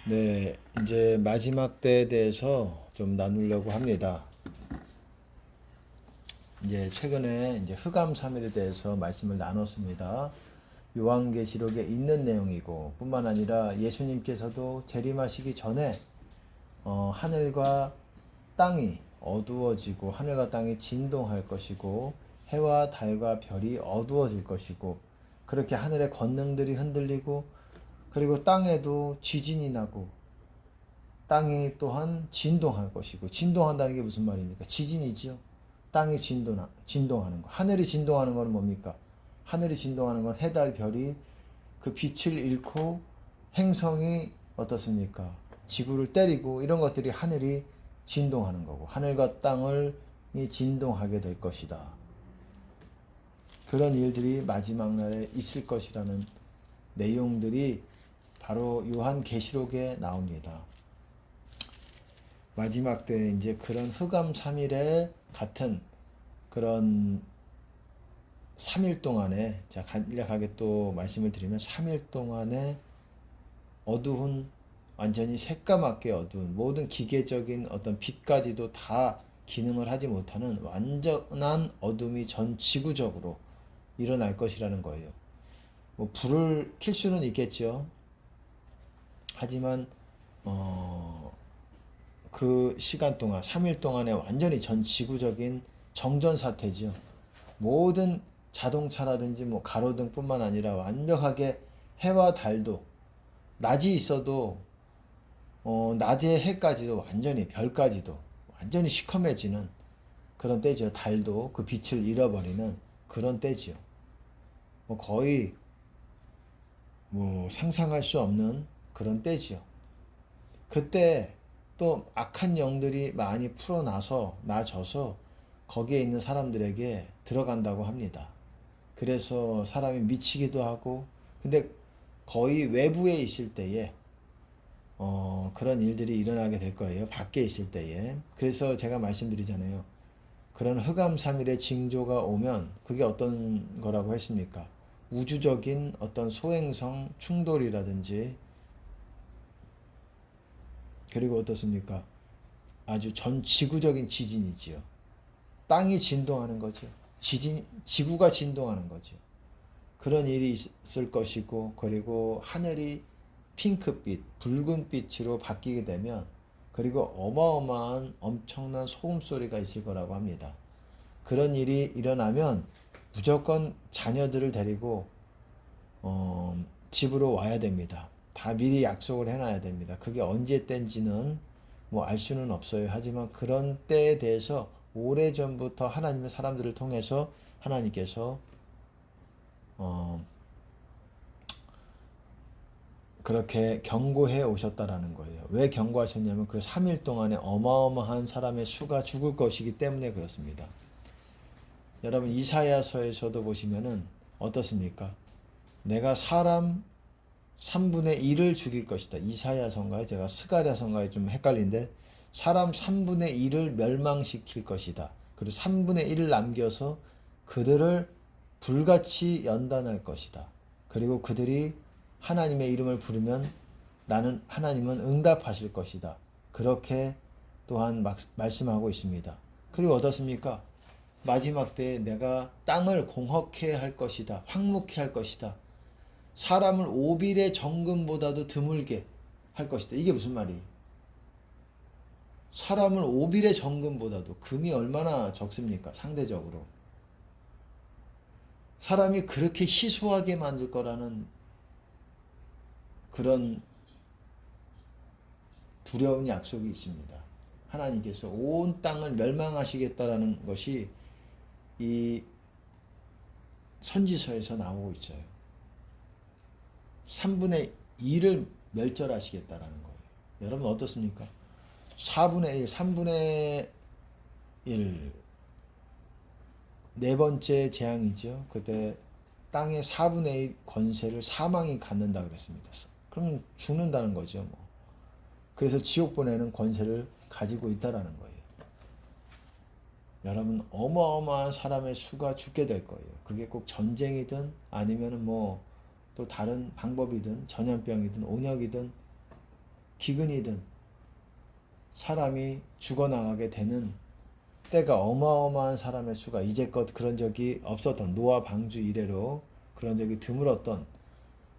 네, 이제 마지막 때에 대해서 좀 나누려고 합니다. 이제 최근에 이제 흑암삼일에 대해서 말씀을 나눴습니다. 요한계시록에 있는 내용이고 뿐만 아니라 예수님께서도 재림하시기 전에 하늘과 땅이 어두워지고 하늘과 땅이 진동할 것이고 해와 달과 별이 어두워질 것이고 그렇게 하늘의 권능들이 흔들리고 그리고 땅에도 지진이 나고 땅이 또한 진동할 것이고 진동한다는 게 무슨 말입니까? 지진이지요. 땅이 진동하는 거. 하늘이 진동하는 것은 뭡니까? 하늘이 진동하는 건 해달 별이 그 빛을 잃고 행성이 어떻습니까? 지구를 때리고 이런 것들이 하늘이 진동하는 거고 하늘과 땅을 진동하게 될 것이다. 그런 일들이 마지막 날에 있을 것이라는 내용들이 바로 요한계시록에 나옵니다. 마지막 때 이제 그런 흑암 3일에 같은 그런 3일 동안에 자 간략하게 또 말씀을 드리면 3일 동안에 어두운 완전히 새까맣게 어두운 모든 기계적인 어떤 빛까지도 다 기능을 하지 못하는 완전한 어둠이 전 지구적으로 일어날 것이라는 거예요. 뭐 불을 켤 수는 있겠죠. 하지만 그 시간 동안 3일 동안에 완전히 전 지구적인 정전 사태죠. 모든 자동차라든지 뭐 가로등뿐만 아니라 완벽하게 해와 달도 낮이 있어도 낮의 해까지도 완전히 별까지도 완전히 시커매지는 그런 때죠. 달도 그 빛을 잃어버리는 그런 때지요. 뭐 거의 뭐 상상할 수 없는 그런 때지요. 그때 또 악한 영들이 많이 나져서 거기에 있는 사람들에게 들어간다고 합니다. 그래서 사람이 미치기도 하고, 근데 거의 외부에 있을 때에 그런 일들이 일어나게 될 거예요. 밖에 있을 때에. 그래서 제가 말씀드리잖아요. 그런 흑암삼일의 징조가 오면 그게 어떤 거라고 했습니까? 우주적인 어떤 소행성 충돌이라든지 그리고 어떻습니까? 아주 전 지구적인 지진이지요. 땅이 진동하는 거죠. 지구가 진동하는 거죠. 그런 일이 있을 것이고, 그리고 하늘이 핑크빛, 붉은빛으로 바뀌게 되면, 그리고 어마어마한 엄청난 소음 소리가 있을 거라고 합니다. 그런 일이 일어나면 무조건 자녀들을 데리고 집으로 와야 됩니다. 다 미리 약속을 해놔야 됩니다. 그게 언제 때인지는 뭐 알 수는 없어요. 하지만 그런 때에 대해서 오래전부터 하나님의 사람들을 통해서 하나님께서 어, 그렇게 경고해 오셨다라는 거예요. 왜 경고하셨냐면 그 3일 동안에 어마어마한 사람의 수가 죽을 것이기 때문에 그렇습니다. 여러분 이사야서에서도 보시면은 어떻습니까? 내가 사람 3분의 1을 죽일 것이다. 이사야서인가요? 제가 스가랴서인가요? 좀 헷갈린데 사람 3분의 1을 멸망시킬 것이다. 그리고 3분의 1을 남겨서 그들을 불같이 연단할 것이다. 그리고 그들이 하나님의 이름을 부르면 하나님은 응답하실 것이다. 그렇게 또한 말씀하고 있습니다. 그리고 어떻습니까? 마지막 때에 내가 땅을 공허케 할 것이다. 황무케 할 것이다. 사람을 오빌의 정금보다도 드물게 할 것이다. 이게 무슨 말이에요? 사람을 오빌의 정금보다도 금이 얼마나 적습니까? 상대적으로. 사람이 그렇게 희소하게 만들 거라는 그런 두려운 약속이 있습니다. 하나님께서 온 땅을 멸망하시겠다라는 것이 이 선지서에서 나오고 있어요. 3분의 2를 멸절하시겠다라는 거예요. 여러분 어떻습니까? 4분의 1, 3분의 1, 네 번째 재앙이죠. 그때 땅의 4분의 1 권세를 사망이 갖는다 그랬습니다. 그럼 죽는다는 거죠. 뭐. 그래서 지옥 보내는 권세를 가지고 있다라는 거예요. 여러분 어마어마한 사람의 수가 죽게 될 거예요. 그게 꼭 전쟁이든 아니면은 뭐 또 다른 방법이든 전염병이든 온역이든 기근이든 사람이 죽어나가게 되는 때가 어마어마한 사람의 수가 이제껏 그런 적이 없었던 노아 방주 이래로 그런 적이 드물었던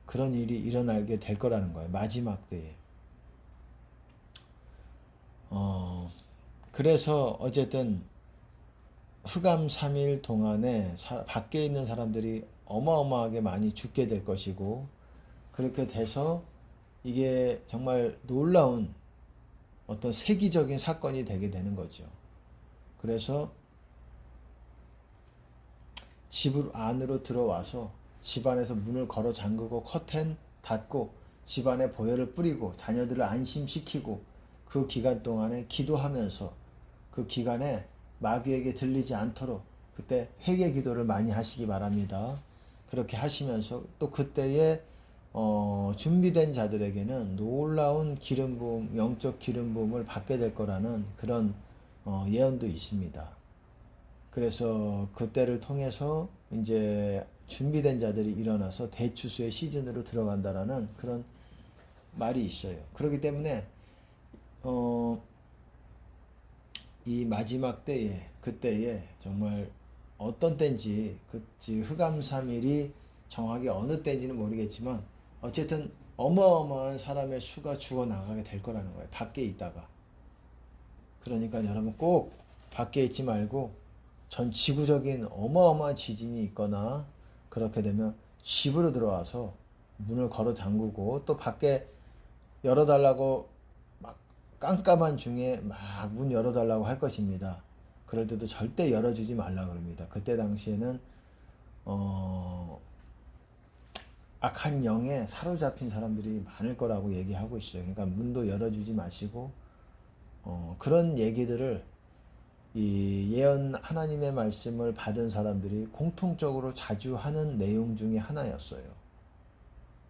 그런 일이 일어나게 될 거라는 거예요. 마지막 때에. 그래서 어쨌든 흑암 3일 동안에 밖에 있는 사람들이 어마어마하게 많이 죽게 될 것이고 그렇게 돼서 이게 정말 놀라운 어떤 세기적인 사건이 되게 되는 거죠. 그래서 집 안으로 들어와서 집안에서 문을 걸어 잠그고 커튼 닫고 집안에 보혈을 뿌리고 자녀들을 안심시키고 그 기간 동안에 기도하면서 그 기간에 마귀에게 들리지 않도록 그때 회개 기도를 많이 하시기 바랍니다. 그렇게 하시면서 또 그때에 준비된 자들에게는 놀라운 기름 부음, 영적 기름 부음을 받게 될 거라는 그런 예언도 있습니다. 그래서 그때를 통해서 이제 준비된 자들이 일어나서 대추수의 시즌으로 들어간다라는 그런 말이 있어요. 그렇기 때문에 이 마지막 때에 그때에 정말 어떤 때인지 흑암 3일이 정확히 어느 때인지는 모르겠지만 어쨌든 어마어마한 사람의 수가 죽어나가게 될 거라는 거예요. 밖에 있다가. 그러니까 여러분 꼭 밖에 있지 말고 전 지구적인 어마어마한 지진이 있거나 그렇게 되면 집으로 들어와서 문을 걸어 잠그고 또 밖에 열어달라고 막 깜깜한 중에 막 문 열어달라고 할 것입니다. 그럴 때도 절대 열어주지 말라 그럽니다. 그때 당시에는 악한 영에 사로잡힌 사람들이 많을 거라고 얘기하고 있어요. 그러니까 문도 열어주지 마시고 그런 얘기들을 이 예언 하나님의 말씀을 받은 사람들이 공통적으로 자주 하는 내용 중에 하나였어요.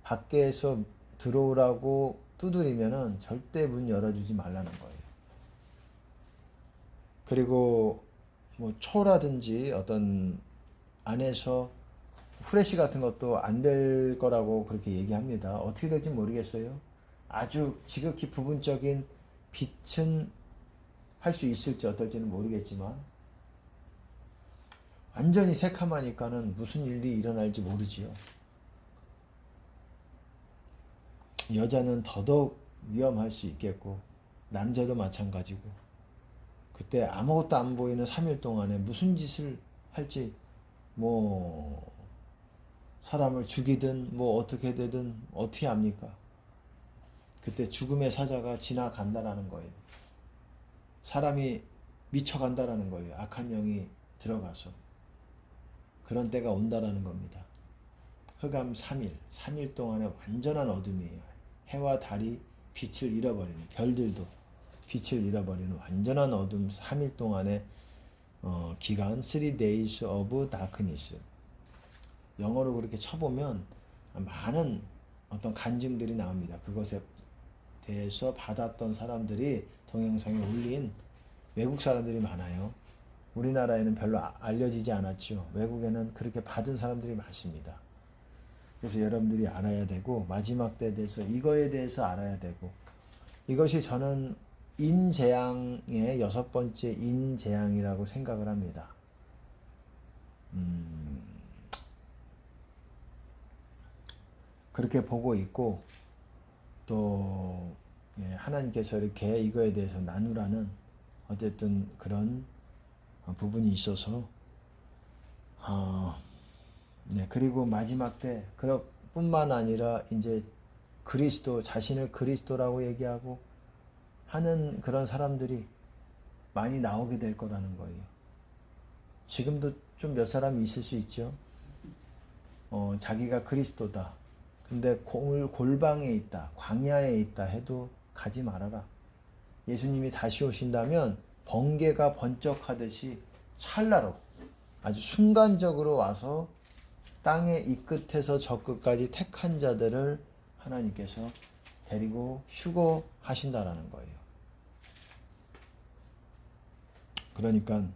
밖에서 들어오라고 두드리면은 절대 문 열어주지 말라는 거예요. 그리고 뭐 초라든지 어떤 안에서 후레쉬 같은 것도 안 될 거라고 그렇게 얘기합니다. 어떻게 될지 모르겠어요. 아주 지극히 부분적인 빛은 할 수 있을지 어떨지는 모르겠지만 완전히 새카마니까는 무슨 일이 일어날지 모르지요. 여자는 더더욱 위험할 수 있겠고 남자도 마찬가지고 그때 아무것도 안 보이는 3일 동안에 무슨 짓을 할지 뭐 사람을 죽이든 뭐 어떻게 되든 어떻게 합니까? 그때 죽음의 사자가 지나간다라는 거예요. 사람이 미쳐간다라는 거예요. 악한 영이 들어가서. 그런 때가 온다라는 겁니다. 흑암 3일, 3일 동안의 완전한 어둠이에요. 해와 달이 빛을 잃어버리는, 별들도 빛을 잃어버리는 완전한 어둠 3일 동안의 기간, 3 days of darkness. 영어로 그렇게 쳐보면 많은 어떤 간증들이 나옵니다. 그것에 대해서 받았던 사람들이 동영상에 올린 외국 사람들이 많아요. 우리나라에는 별로 알려지지 않았죠. 외국에는 그렇게 받은 사람들이 많습니다. 그래서 여러분들이 알아야 되고 마지막 때에 대해서 이거에 대해서 알아야 되고 이것이 저는 인재앙의 6번째 인재앙이라고 생각을 합니다. 그렇게 보고 있고 또 하나님께서 이렇게 이거에 대해서 나누라는 어쨌든 그런 부분이 있어서 그리고 마지막 때 뿐만 아니라 이제 그리스도 자신을 그리스도라고 얘기하고 하는 그런 사람들이 많이 나오게 될 거라는 거예요. 지금도 좀 몇 사람이 있을 수 있죠. 자기가 그리스도다. 근데 골방에 있다, 광야에 있다 해도 가지 말아라. 예수님이 다시 오신다면 번개가 번쩍하듯이 찰나로 아주 순간적으로 와서 땅의 이 끝에서 저 끝까지 택한 자들을 하나님께서 데리고 휴거하신다라는 거예요. 그러니까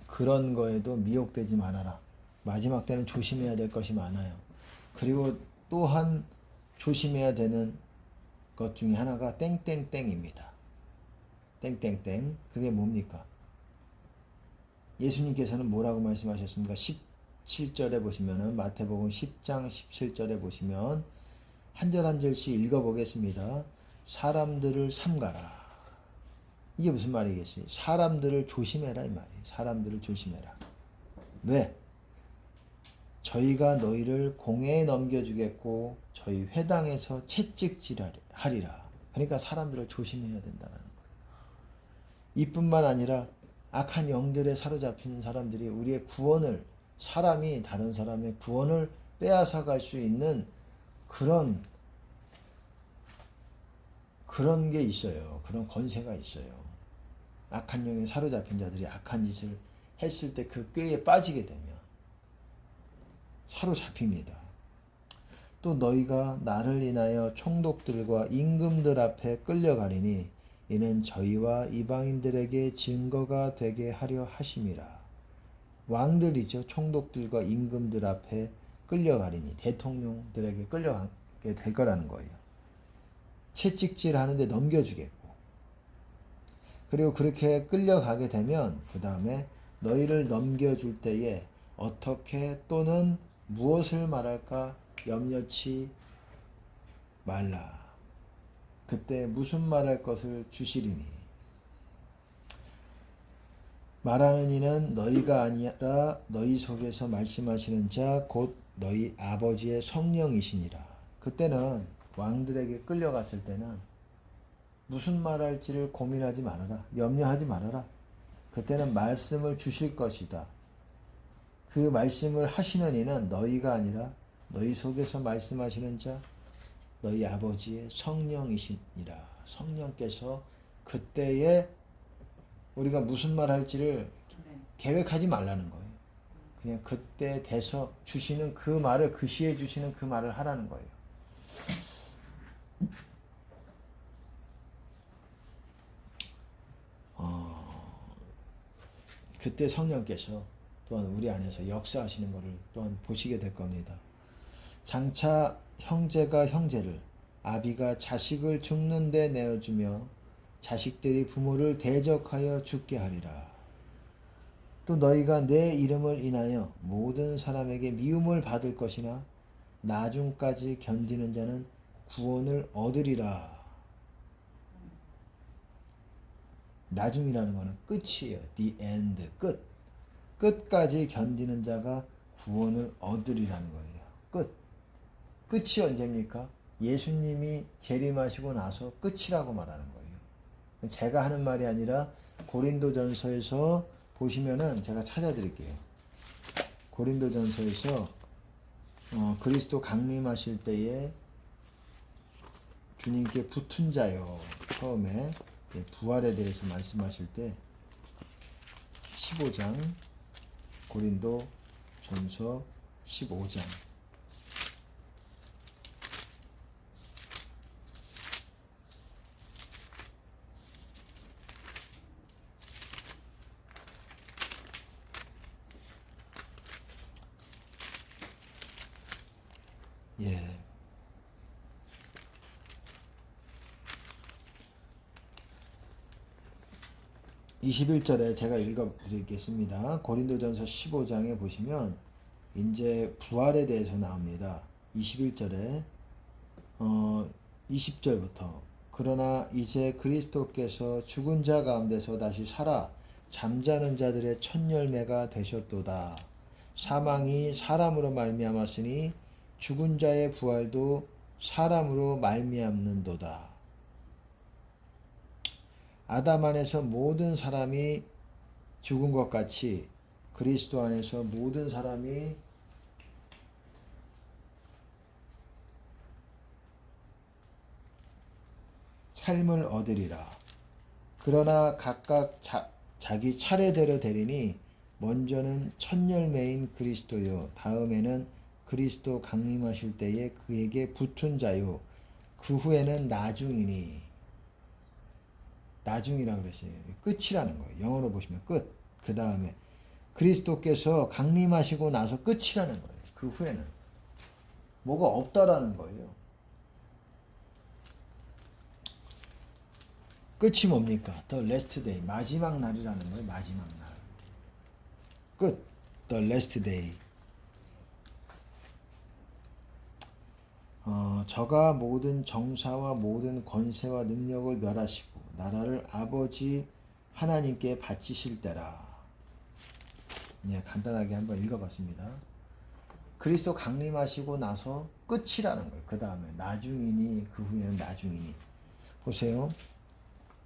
그런 거에도 미혹되지 말아라. 마지막 때는 조심해야 될 것이 많아요. 그리고 또한 조심해야 되는 것 중에 하나가 땡땡땡입니다. 땡땡땡. 그게 뭡니까? 예수님께서는 뭐라고 말씀하셨습니까? 17절에 보시면은 마태복음 10장 17절에 보시면 한 절 한 절씩 읽어보겠습니다. 사람들을 삼가라. 이게 무슨 말이겠어요? 사람들을 조심해라 이 말이에요. 사람들을 조심해라. 왜? 저희가 너희를 공회에 넘겨주겠고 저희 회당에서 채찍질하리라. 그러니까 사람들을 조심해야 된다는 거예요. 이뿐만 아니라 악한 영들에 사로잡힌 사람들이 우리의 구원을, 사람이 다른 사람의 구원을 빼앗아 갈 수 있는 그런 게 있어요. 그런 권세가 있어요. 악한 영에 사로잡힌 자들이 악한 짓을 했을 때 그 꾀에 빠지게 되면 사로잡힙니다. 또 너희가 나를 인하여 총독들과 임금들 앞에 끌려가리니 이는 저희와 이방인들에게 증거가 되게 하려 하심이라. 왕들이죠. 총독들과 임금들 앞에 끌려가리니 대통령들에게 끌려가게 될 거라는 거예요. 채찍질 하는데 넘겨주겠고, 그리고 그렇게 끌려가게 되면 그 다음에 너희를 넘겨줄 때에 어떻게 또는 무엇을 말할까 염려치 말라. 그때 무슨 말할 것을 주시리니 말하는 이는 너희가 아니라 너희 속에서 말씀하시는 자 곧 너희 아버지의 성령이시니라. 그때는 왕들에게 끌려갔을 때는 무슨 말할지를 고민하지 말아라. 염려하지 말아라. 그때는 말씀을 주실 것이다. 그 말씀을 하시는 이는 너희가 아니라 너희 속에서 말씀하시는 자 너희 아버지의 성령이시니라. 성령께서 그때에 우리가 무슨 말 할지를 계획하지 말라는 거예요. 그냥 그때 돼서 주시는 그 말을, 그 시에 주시는 그 말을 하라는 거예요. 그때 성령께서 또한 우리 안에서 역사하시는 것을 또한 보시게 될 겁니다. 장차 형제가 형제를, 아비가 자식을 죽는 데 내어주며 자식들이 부모를 대적하여 죽게 하리라. 또 너희가 내 이름을 인하여 모든 사람에게 미움을 받을 것이나 나중까지 견디는 자는 구원을 얻으리라. 나중이라는 것은 끝이에요. The end. 끝. 끝까지 견디는 자가 구원을 얻으리라는 거예요. 끝. 끝이 언제입니까? 예수님이 재림하시고 나서 끝이라고 말하는 거예요. 제가 하는 말이 아니라 고린도전서에서 보시면은 제가 찾아드릴게요. 고린도전서에서 그리스도 강림하실 때에 주님께 붙은 자요. 처음에 부활에 대해서 말씀하실 때 15장 고린도전서 15장 예. 21절에 제가 읽어드리겠습니다. 고린도전서 15장에 보시면 이제 부활에 대해서 나옵니다. 21절에 20절부터 그러나 이제 그리스도께서 죽은 자 가운데서 다시 살아 잠자는 자들의 첫 열매가 되셨도다. 사망이 사람으로 말미암았으니 죽은 자의 부활도 사람으로 말미암는도다. 아담 안에서 모든 사람이 죽은 것 같이 그리스도 안에서 모든 사람이 삶을 얻으리라. 그러나 각각 자기 차례대로 되리니 먼저는 첫 열매인 그리스도요 다음에는 그리스도 강림하실 때에 그에게 붙은 자요 그 후에는 나중이니. 나중이라고 그랬어요. 끝이라는 거예요. 영어로 보시면 끝. 그 다음에 그리스도께서 강림하시고 나서 끝이라는 거예요. 그 후에는 뭐가 없다라는 거예요. 끝이 뭡니까? The last day. 마지막 날이라는 거예요. 마지막 날. 끝. The last day. 저가 모든 정사와 모든 권세와 능력을 멸하시고 나라를 아버지 하나님께 바치실 때라. 예, 간단하게 한번 읽어봤습니다. 그리스도 강림하시고 나서 끝이라는 거예요. 그 다음에 나중이니 그 후에는 나중이니. 보세요.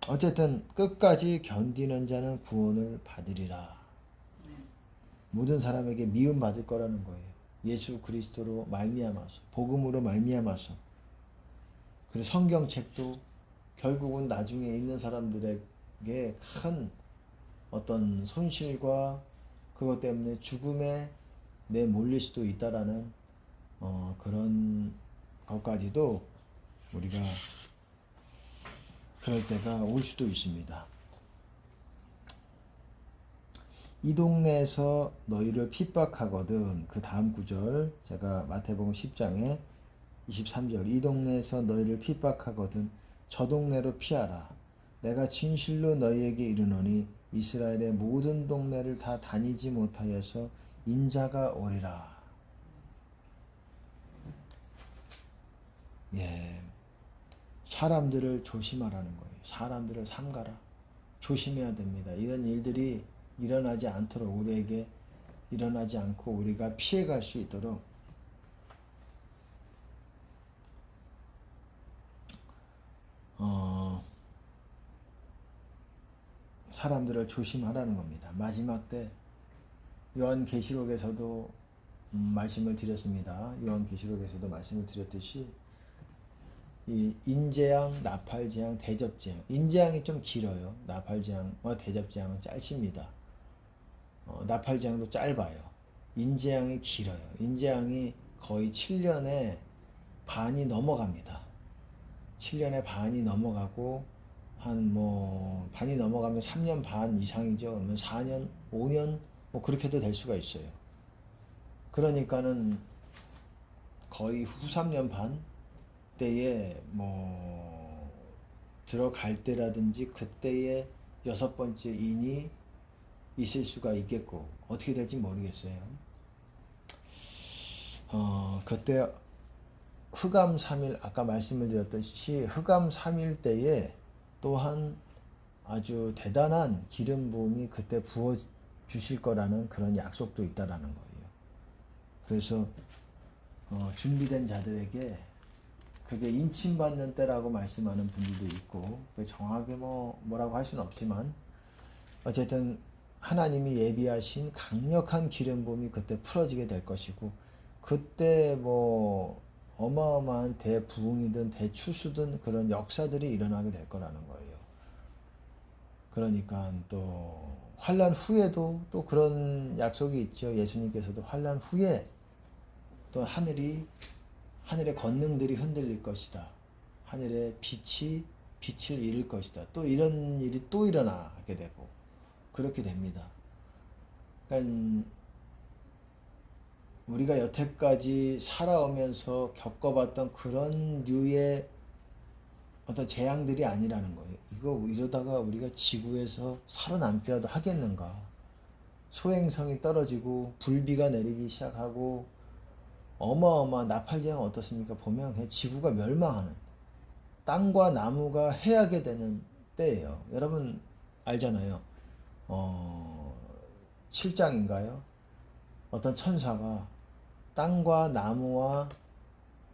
어쨌든 끝까지 견디는 자는 구원을 받으리라. 모든 사람에게 미움 받을 거라는 거예요. 예수 그리스도로 말미암아서, 복음으로 말미암아서. 그리고 성경책도 결국은 나중에 있는 사람들에게 큰 어떤 손실과 그것 때문에 죽음에 내몰릴 수도 있다라는 그런 것까지도 우리가 그럴 때가 올 수도 있습니다. 이 동네에서 너희를 핍박하거든. 그 다음 구절 제가 마태복음 10장에 23절 이 동네에서 너희를 핍박하거든 저 동네로 피하라. 내가 진실로 너희에게 이르노니 이스라엘의 모든 동네를 다 다니지 못하여서 인자가 오리라. 예, 사람들을 조심하라는 거예요. 사람들을 삼가라. 조심해야 됩니다. 이런 일들이 일어나지 않도록 우리에게 일어나지 않고 우리가 피해갈 수 있도록 사람들을 조심하라는 겁니다. 마지막 때 요한계시록에서도 말씀을 드렸습니다. 요한계시록에서도 말씀을 드렸듯이 이 인재양, 나팔재앙, 대접재앙. 인재양이 좀 길어요. 나팔재앙과 대접재앙은 짧습니다. 나팔재앙도 짧아요. 인재양이 길어요. 인재양이 거의 7년에 반이 넘어갑니다. 7년에 반이 넘어가고 한 반이 넘어가면 3년 반 이상이죠. 그러면 4년, 5년 뭐 그렇게도 될 수가 있어요. 그러니까는 거의 후 3년 반 때에 들어갈 때라든지 그때에 6번째 인이 있을 수가 있겠고 어떻게 될지 모르겠어요. 그때 흑암 3일 아까 말씀을 드렸듯이 흑암 3일 때에 또한 아주 대단한 기름 부음이 그때 부어 주실 거라는 그런 약속도 있다라는 거예요. 그래서 준비된 자들에게 그게 인침받는 때라고 말씀하는 분들도 있고 정확하게 뭐라고 할 수는 없지만 어쨌든 하나님이 예비하신 강력한 기름 부음이 그때 풀어지게 될 것이고 그때 어마어마한 대부흥이든 대추수든 그런 역사들이 일어나게 될 거라는 거예요. 그러니까 또 환난 후에도 또 그런 약속이 있죠. 예수님께서도 환난 후에 또 하늘의 권능들이 흔들릴 것이다. 하늘의 빛을 잃을 것이다. 또 이런 일이 또 일어나게 되고 그렇게 됩니다. 그러니까 우리가 여태까지 살아오면서 겪어봤던 그런 류의 어떤 재앙들이 아니라는 거예요. 이거 이러다가 우리가 지구에서 살아남기라도 하겠는가? 소행성이 떨어지고 불비가 내리기 시작하고 어마어마한 나팔재앙 어떻습니까? 보면 그냥 지구가 멸망하는 땅과 나무가 해하게 되는 때예요. 여러분 알잖아요. 7장인가요? 어떤 천사가 땅과 나무와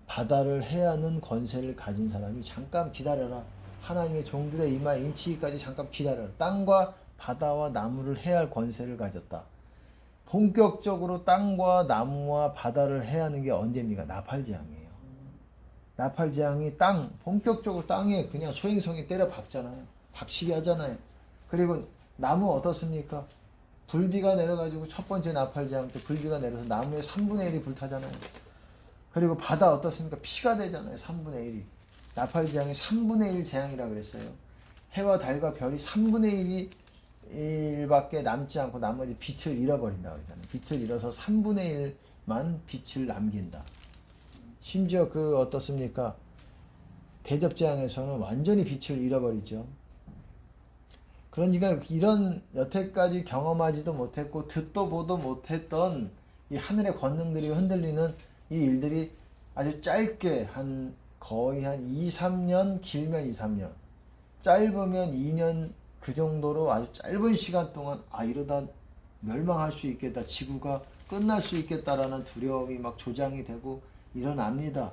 바다를 해하는 권세를 가진 사람이 잠깐 기다려라. 하나님의 종들의 이마에 인치기까지 잠깐 기다려라. 땅과 바다와 나무를 해할 권세를 가졌다. 본격적으로 땅과 나무와 바다를 해하는 게 언제입니까? 나팔재앙이에요. 나팔재앙이 본격적으로 땅에 그냥 소행성이 때려 박잖아요. 박치기 하잖아요. 그리고 나무 어떻습니까? 불비가 내려가지고 첫 번째 나팔재앙 때 불비가 내려서 나무의 3분의 1이 불타잖아요. 그리고 바다 어떻습니까? 피가 되잖아요. 3분의 1이. 나팔재앙이 3분의 1 재앙이라고 그랬어요. 해와 달과 별이 3분의 1밖에 남지 않고 나머지 빛을 잃어버린다고 그러잖아요. 빛을 잃어서 3분의 1만 빛을 남긴다. 심지어 어떻습니까? 대접재앙에서는 완전히 빛을 잃어버리죠. 그러니까 이런 여태까지 경험하지도 못했고 듣도 보도 못했던 이 하늘의 권능들이 흔들리는 이 일들이 아주 짧게 거의 한 2, 3년, 길면 2, 3년, 짧으면 2년 그 정도로 아주 짧은 시간 동안 이러다 멸망할 수 있겠다, 지구가 끝날 수 있겠다라는 두려움이 막 조장이 되고 일어납니다.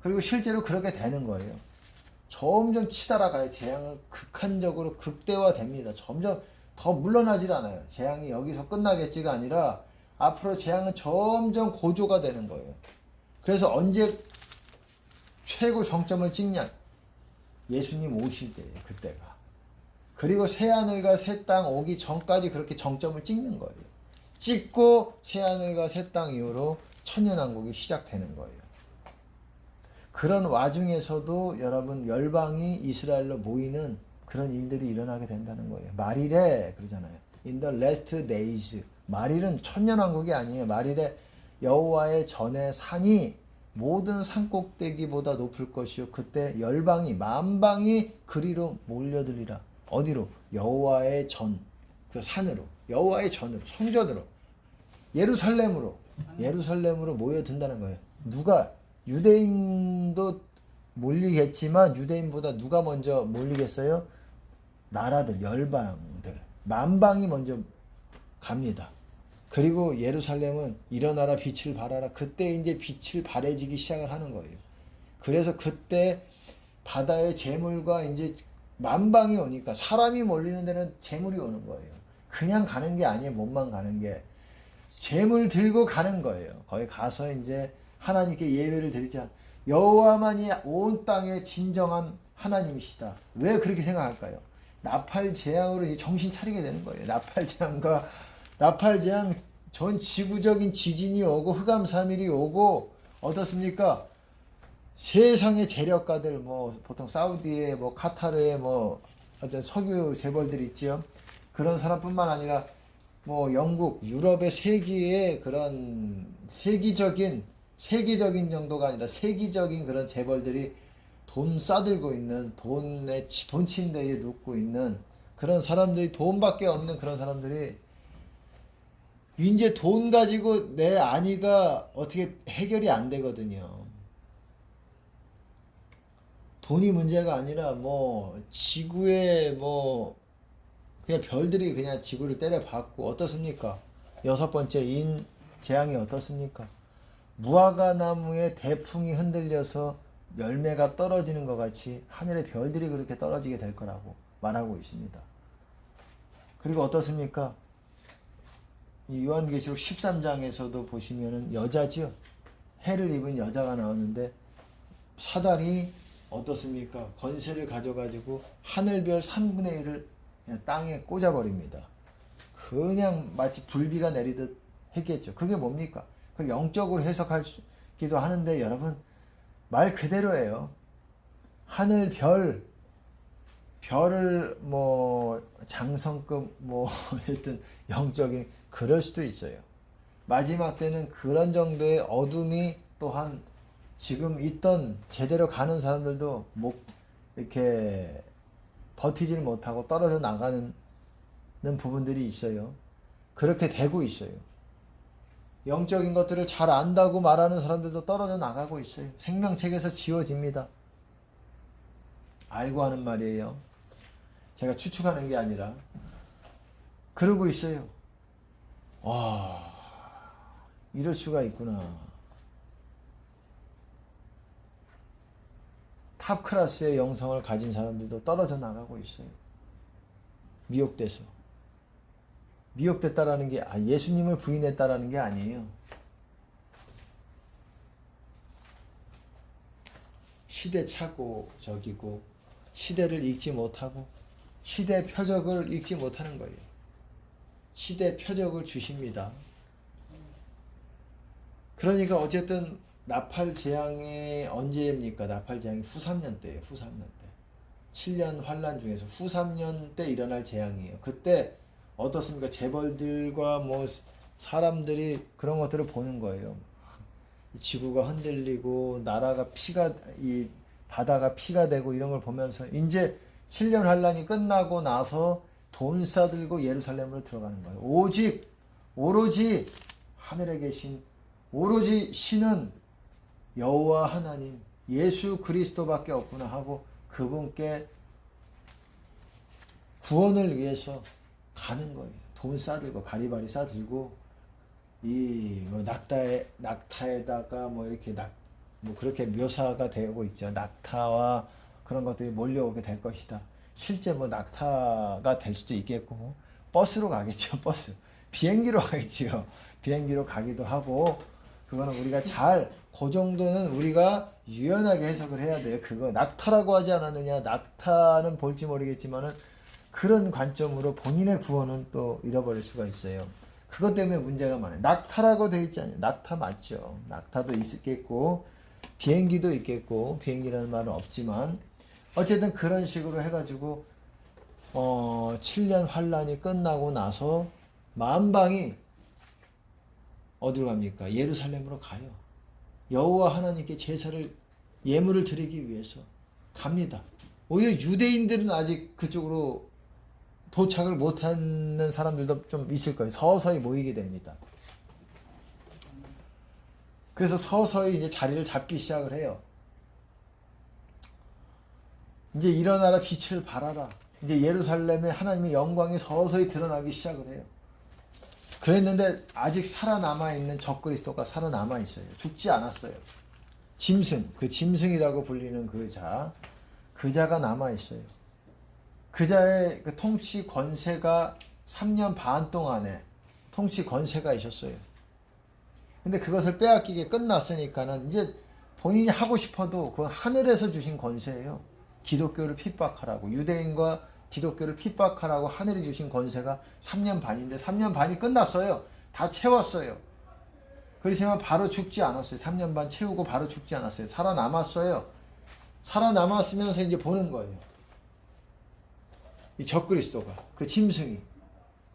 그리고 실제로 그렇게 되는 거예요. 점점 치달아가요. 재앙은 극한적으로 극대화됩니다. 점점 더 물러나질 않아요. 재앙이 여기서 끝나겠지가 아니라 앞으로 재앙은 점점 고조가 되는 거예요. 그래서 언제 최고 정점을 찍냐? 예수님 오실 때예요. 그때가. 그리고 새하늘과 새 땅 오기 전까지 그렇게 정점을 찍는 거예요. 찍고 새하늘과 새 땅 이후로 천년왕국이 시작되는 거예요. 그런 와중에서도 여러분 열방이 이스라엘로 모이는 그런 일들이 일어나게 된다는 거예요. 말일에 그러잖아요. In the last days. 말일은 천년왕국이 아니에요. 말일에 여호와의 전의 산이 모든 산꼭대기보다 높을 것이요 그때 열방이 만방이 그리로 몰려들리라. 어디로? 여호와의 전, 그 산으로, 여호와의 전으로, 성전으로, 예루살렘으로 모여든다는 거예요. 누가? 유대인도 몰리겠지만 유대인보다 누가 먼저 몰리겠어요? 나라들, 열방들, 만방이 먼저 갑니다. 그리고 예루살렘은 일어나라 빛을 발하라. 그때 이제 빛을 발해지기 시작을 하는 거예요. 그래서 그때 바다의 재물과 이제 만방이 오니까 사람이 몰리는 데는 재물이 오는 거예요. 그냥 가는 게 아니에요. 몸만 가는 게. 재물 들고 가는 거예요. 거기 가서 이제 하나님께 예배를 드리자. 여호와만이 온 땅의 진정한 하나님이시다. 왜 그렇게 생각할까요? 나팔 재앙으로 정신 차리게 되는 거예요. 나팔 재앙 전 지구적인 지진이 오고 흑암사밀이 오고 어떻습니까? 세상의 재력가들 보통 사우디에 카타르에 어떤 석유 재벌들 있지요. 그런 사람뿐만 아니라 영국, 유럽의 세계의 그런 세계적인 정도가 아니라 세계적인 그런 재벌들이 돈 싸들고 있는 돈 침대에 눕고 있는 그런 사람들이 돈밖에 없는 그런 사람들이 이제 돈 가지고 내 안위가 어떻게 해결이 안 되거든요. 돈이 문제가 아니라 지구에 그냥 별들이 그냥 지구를 때려박고 어떻습니까? 6번째 재앙이 어떻습니까? 무화과 나무의 대풍이 흔들려서 열매가 떨어지는 것 같이 하늘의 별들이 그렇게 떨어지게 될 거라고 말하고 있습니다. 그리고 어떻습니까? 이 요한계시록 13장에서도 보시면은 여자지요. 해를 입은 여자가 나오는데 사단이 어떻습니까? 권세를 가져가지고 하늘별 3분의 1을 그냥 땅에 꽂아버립니다. 그냥 마치 불비가 내리듯 했겠죠. 그게 뭡니까? 그걸 영적으로 해석하기도 하는데 여러분 말 그대로예요. 하늘 별을 장성급 어쨌든 영적인 그럴 수도 있어요. 마지막 때는 그런 정도의 어둠이 또한 지금 있던 제대로 가는 사람들도 이렇게 버티질 못하고 떨어져 나가는 부분들이 있어요. 그렇게 되고 있어요. 영적인 것들을 잘 안다고 말하는 사람들도 떨어져 나가고 있어요. 생명책에서 지워집니다. 알고 하는 말이에요. 제가 추측하는 게 아니라 그러고 있어요. 와, 이럴 수가 있구나. 탑 클래스의 영성을 가진 사람들도 떨어져 나가고 있어요. 미혹됐다라는 게 예수님을 부인했다라는 게 아니에요. 시대착오적이고 시대를 읽지 못하고 시대 표적을 읽지 못하는 거예요. 시대 표적을 주십니다. 그러니까 어쨌든 나팔 재앙이 언제입니까? 나팔 재앙이 후3년 때예요. 후3년 때. 7년 환란 중에서 후3년 때 일어날 재앙이에요. 그때 어떻습니까? 재벌들과 사람들이 그런 것들을 보는 거예요. 지구가 흔들리고 바다가 피가 되고 이런 걸 보면서 이제 7년 환란이 끝나고 나서 돈 싸들고 예루살렘으로 들어가는 거예요. 오직 오로지 하늘에 계신 오로지 신은 여호와 하나님 예수 그리스도밖에 없구나 하고 그분께 구원을 위해서 가는 거예요. 돈 싸들고 바리바리 싸들고 이 뭐 낙타에다가 뭐 이렇게 뭐 그렇게 묘사가 되고 있죠. 낙타와 그런 것들이 몰려오게 될 것이다. 실제 뭐 낙타가 될 수도 있겠고 버스로 가겠죠. 버스 비행기로 가겠지요. 비행기로 가기도 하고 그거는 우리가 그 정도는 우리가 유연하게 해석을 해야 돼요. 그거 낙타라고 하지 않았느냐. 낙타는 볼지 모르겠지만은 그런 관점으로 본인의 구원은 또 잃어버릴 수가 있어요. 그것 때문에 문제가 많아요. 낙타라고 되어 있지 않아요. 낙타 맞죠. 낙타도 있겠고 비행기도 있겠고 비행기라는 말은 없지만 어쨌든 그런 식으로 해가지고 7년 환란이 끝나고 나서 만방이 어디로 갑니까? 예루살렘으로 가요. 여호와 하나님께 제사를 예물을 드리기 위해서 갑니다. 오히려 유대인들은 아직 그쪽으로 도착을 못하는 사람들도 좀 있을 거예요. 서서히 모이게 됩니다. 그래서 서서히 이제 자리를 잡기 시작을 해요. 이제 일어나라 빛을 발하라. 이제 예루살렘에 하나님의 영광이 서서히 드러나기 시작을 해요. 그랬는데 아직 살아남아 있는 적그리스도가 살아남아 있어요. 죽지 않았어요. 짐승, 그 짐승이라고 불리는 그 자가 남아 있어요. 그 자의 그 통치 권세가 3년 반 동안에 통치 권세가 있었어요. 근데 그것을 빼앗기게 끝났으니까는 이제 본인이 하고 싶어도 그건 하늘에서 주신 권세예요. 기독교를 핍박하라고, 유대인과 기독교를 핍박하라고 하늘이 주신 권세가 3년 반인데 3년 반이 끝났어요. 다 채웠어요. 그렇지만 바로 죽지 않았어요. 3년 반 채우고 바로 죽지 않았어요. 살아남았어요. 살아남았으면서 이제 보는 거예요. 이 적그리스도가, 그 짐승이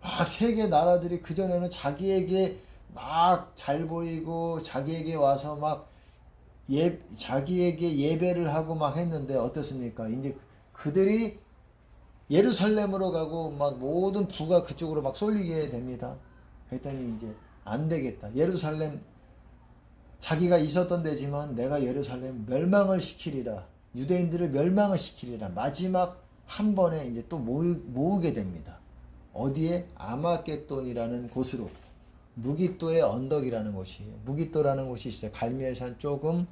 막 세계 나라들이 그전에는 자기에게 막 잘 보이고 자기에게 와서 막 자기에게 예배를 하고 막 했는데 어떻습니까? 이제 그들이 예루살렘으로 가고 막 모든 부가 그쪽으로 막 쏠리게 됩니다. 그랬더니 이제 안 되겠다. 예루살렘 자기가 있었던 데지만 내가 예루살렘 멸망을 시키리라. 유대인들을 멸망을 시키리라. 마지막 한 번에 이제 또 모으게 됩니다. 어디에? 아마겟돈이라는 곳으로. 무깃도의 언덕이라는 곳이에요. 무깃도라는 곳이 있어요. 갈멜산 조금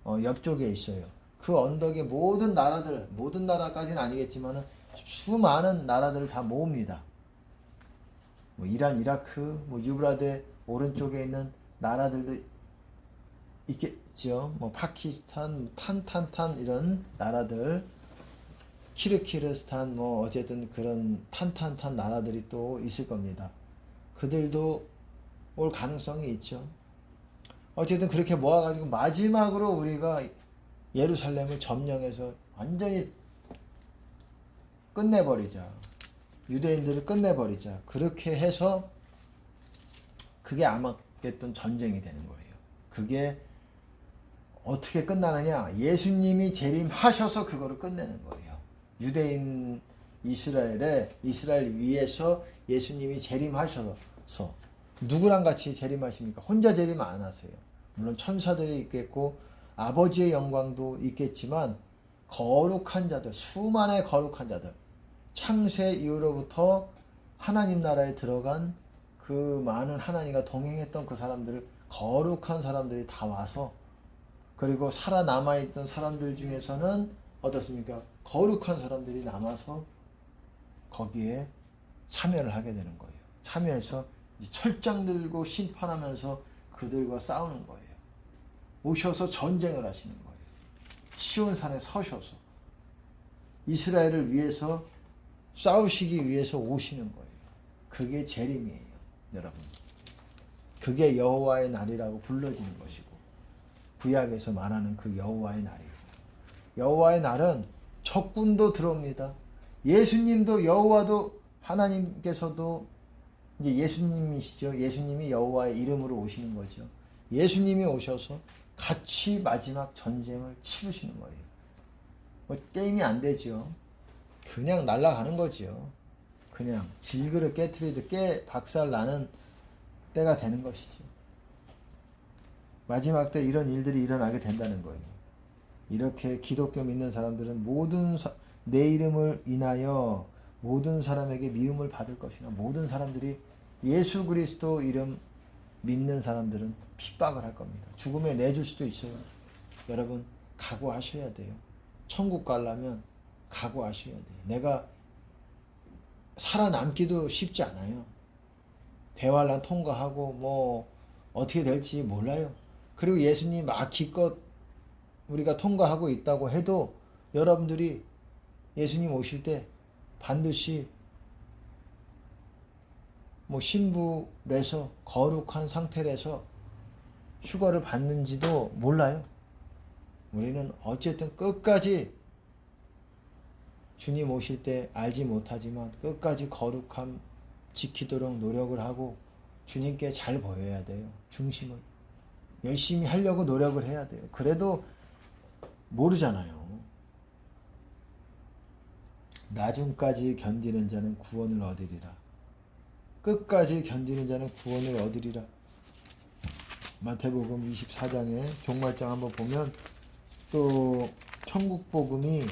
옆쪽에 있어요. 그 언덕에 모든 나라들, 모든 나라까지는 아니겠지만 수많은 나라들을 다 모읍니다. 뭐 이란, 이라크, 뭐 유브라데 오른쪽에 있는 나라들도 있겠죠. 뭐 파키스탄, 탄탄탄 이런 나라들, 키르키르스탄 뭐 어쨌든 그런 탄탄탄 나라들이 또 있을 겁니다. 그들도 올 가능성이 있죠. 어쨌든 그렇게 모아가지고 마지막으로 우리가 예루살렘을 점령해서 완전히 끝내버리자. 유대인들을 끝내버리자. 그렇게 해서 그게 아마겟돈 전쟁이 되는 거예요. 그게 어떻게 끝나느냐? 예수님이 재림하셔서 그거를 끝내는 거예요. 유대인 이스라엘 위에서 예수님이 재림하셔서 누구랑 같이 재림하십니까? 혼자 재림 안 하세요. 물론 천사들이 있겠고 아버지의 영광도 있겠지만 거룩한 자들, 수많은 거룩한 자들, 창세 이후로부터 하나님 나라에 들어간 그 많은 하나님과 동행했던 그 사람들을 거룩한 사람들이 다 와서 그리고 살아남아 있던 사람들 중에서는 어떻습니까? 거룩한 사람들이 남아서 거기에 참여를 하게 되는 거예요. 참여해서 철장 들고 심판하면서 그들과 싸우는 거예요. 오셔서 전쟁을 하시는 거예요. 시온산에 서셔서 이스라엘을 위해서 싸우시기 위해서 오시는 거예요. 그게 재림이에요, 여러분. 그게 여호와의 날이라고 불러지는 것이고 구약에서 말하는 그 여호와의 날이고 여호와의 날은 적군도 들어옵니다. 예수님도 여호와도 하나님께서도 이제 예수님이시죠. 예수님이 여호와의 이름으로 오시는 거죠. 예수님이 오셔서 같이 마지막 전쟁을 치르시는 거예요. 뭐 게임이 안 되죠. 그냥 날아가는 거죠. 그냥 질그릇 깨트리듯 박살 나는 때가 되는 것이죠. 마지막 때 이런 일들이 일어나게 된다는 거예요. 이렇게 기독교 믿는 사람들은 내 이름을 인하여 모든 사람에게 미움을 받을 것이나 모든 사람들이 예수 그리스도 이름 믿는 사람들은 핍박을 할 겁니다. 죽음에 내줄 수도 있어요. 여러분 각오하셔야 돼요. 천국 가려면 각오하셔야 돼요. 내가 살아남기도 쉽지 않아요. 대환란 통과하고 뭐 어떻게 될지 몰라요. 그리고 예수님 기껏 우리가 통과하고 있다고 해도 여러분들이 예수님 오실 때 반드시 뭐 신부래서 거룩한 상태라서 휴거를 받는지도 몰라요. 우리는 어쨌든 끝까지 주님 오실 때 알지 못하지만 끝까지 거룩함 지키도록 노력을 하고 주님께 잘 보여야 돼요. 중심을 열심히 하려고 노력을 해야 돼요. 그래도 모르잖아요. 나중까지 견디는 자는 구원을 얻으리라. 끝까지 견디는 자는 구원을 얻으리라. 마태복음 24장에 종말장 한번 보면 또 천국 복음이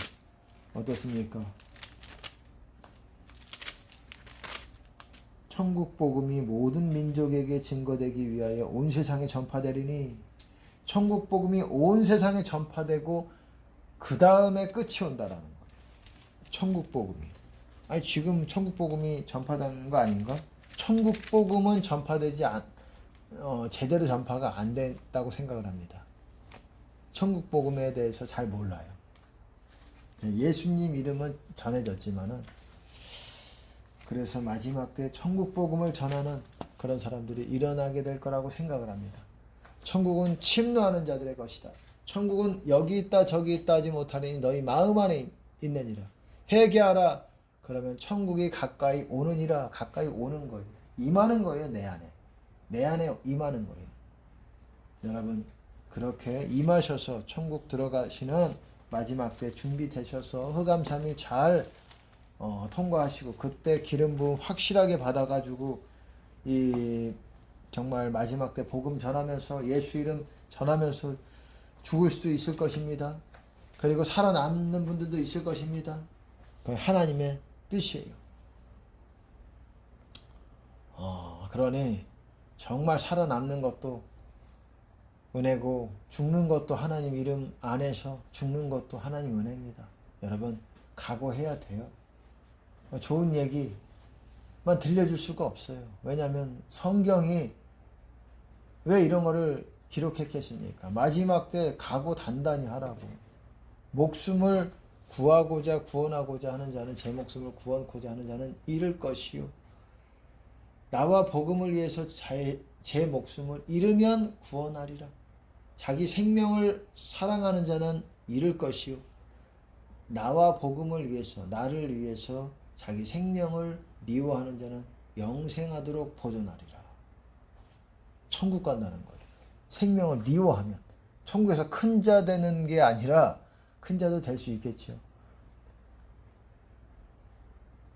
어떻습니까? 천국 복음이 모든 민족에게 증거되기 위하여 온 세상에 전파되리니, 천국 복음이 온 세상에 전파되고 그 다음에 끝이 온다라는 거예요. 천국 복음이. 아니 지금 천국 복음이 전파되는 거 아닌가? 천국 복음은 전파되지 제대로 전파가 안 됐다고 생각을 합니다. 천국 복음에 대해서 잘 몰라요. 예수님 이름은 전해졌지만은, 그래서 마지막 때 천국 복음을 전하는 그런 사람들이 일어나게 될 거라고 생각을 합니다. 천국은 침노하는 자들의 것이다. 천국은 여기 있다 저기 있다 하지 못하리니 너희 마음 안에 있느니라. 회개하라. 그러면 천국이 가까이 오느니라. 가까이 오는 거예요. 임하는 거예요. 내 안에. 내 안에 임하는 거예요. 여러분 그렇게 임하셔서 천국 들어가시는 마지막 때 준비되셔서 흑암 3일 잘 통과하시고, 그때 기름 부음 확실하게 받아가지고 정말 마지막 때 복음 전하면서 예수 이름 전하면서 죽을 수도 있을 것입니다. 그리고 살아남는 분들도 있을 것입니다. 그건 하나님의 뜻이에요. 그러니 정말 살아남는 것도 은혜고 죽는 것도 하나님 이름 안에서 죽는 것도 하나님 은혜입니다. 여러분 각오해야 돼요. 좋은 얘기만 들려줄 수가 없어요. 왜냐하면 성경이 왜 이런 거를 기록했겠습니까? 마지막 때 각오 단단히 하라고. 목숨을 구하고자 구원하고자 하는 자는 제 목숨을 구원코자 하는 자는 잃을 것이요. 나와 복음을 위해서 제 목숨을 잃으면 구원하리라. 자기 생명을 사랑하는 자는 잃을 것이요. 나와 복음을 위해서, 나를 위해서 자기 생명을 미워하는 자는 영생하도록 보존하리라. 천국 간다는 거예요. 생명을 미워하면. 천국에서 큰 자 되는 게 아니라 큰 자도 될 수 있겠죠.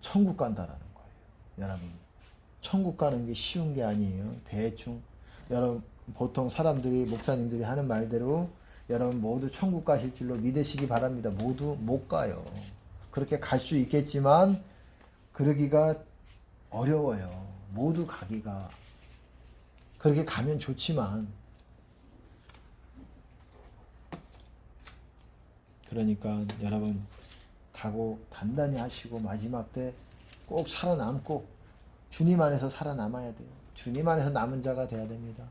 천국 간다라는 거예요. 여러분 천국 가는 게 쉬운 게 아니에요. 대충 여러분 보통 사람들이 목사님들이 하는 말대로 여러분 모두 천국 가실 줄로 믿으시기 바랍니다. 모두 못 가요. 그렇게 갈 수 있겠지만 그러기가 어려워요. 모두 가기가. 그렇게 가면 좋지만, 그러니까 여러분 각오 단단히 하시고 마지막 때 꼭 살아남고 주님 안에서 살아남아야 돼요. 주님 안에서 남은 자가 돼야 됩니다.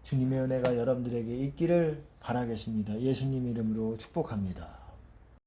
주님의 은혜가 여러분들에게 있기를 바라겠습니다. 예수님 이름으로 축복합니다.